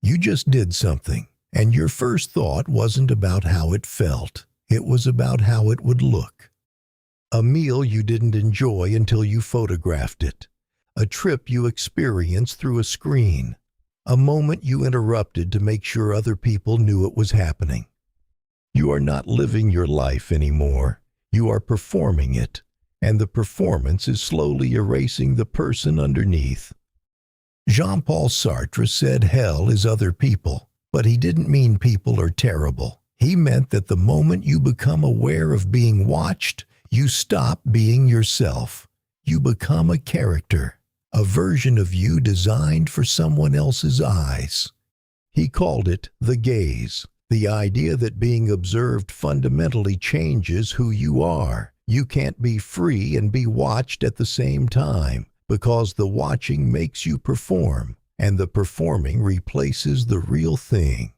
You just did something, and your first thought wasn't about how it felt. It was about how it would look. A meal you didn't enjoy until you photographed it. A trip you experienced through a screen. A moment you interrupted to make sure other people knew it was happening. You are not living your life anymore. You are performing it, and the performance is slowly erasing the person underneath. Jean-Paul Sartre said hell is other people, but he didn't mean people are terrible. He meant that the moment you become aware of being watched, you stop being yourself. You become a character, a version of you designed for someone else's eyes. He called it the gaze, the idea that being observed fundamentally changes who you are. You can't be free and be watched at the same time, because the watching makes you perform, and the performing replaces the real thing.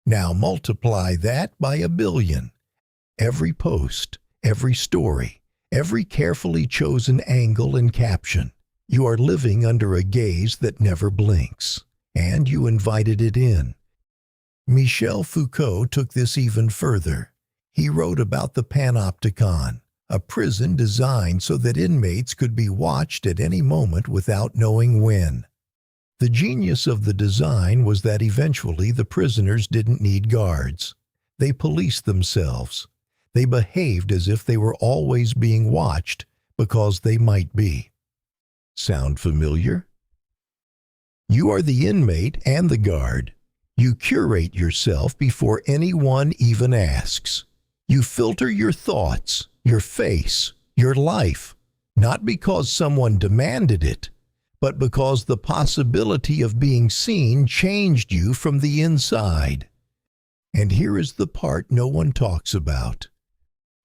Now multiply that by 1 billion. Every post, every story, every carefully chosen angle and caption. You are living under a gaze that never blinks, and you invited it in. Michel Foucault took this even further. He wrote about the panopticon, a prison designed so that inmates could be watched at any moment without knowing when. The genius of the design was that eventually the prisoners didn't need guards. They policed themselves. They behaved as if they were always being watched because they might be. Sound familiar? You are the inmate and the guard. You curate yourself before anyone even asks. You filter your thoughts, your face, your life, not because someone demanded it, but because the possibility of being seen changed you from the inside. And here is the part no one talks about.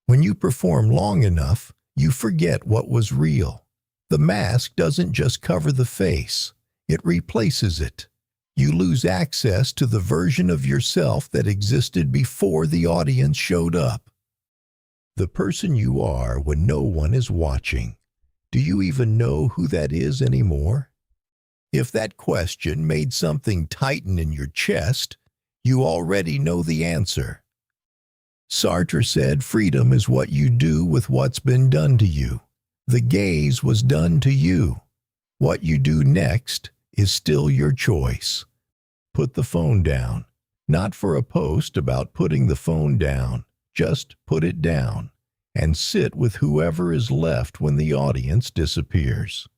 When you perform long enough, you forget what was real. The mask doesn't just cover the face, it replaces it. You lose access to the version of yourself that existed before the audience showed up. The person you are when no one is watching. Do you even know who that is anymore? If that question made something tighten in your chest, you already know the answer. Sartre said freedom is what you do with what's been done to you. The gaze was done to you. What you do next is still your choice. Put the phone down. Not for a post about putting the phone down. Just put it down and sit with whoever is left when the audience disappears.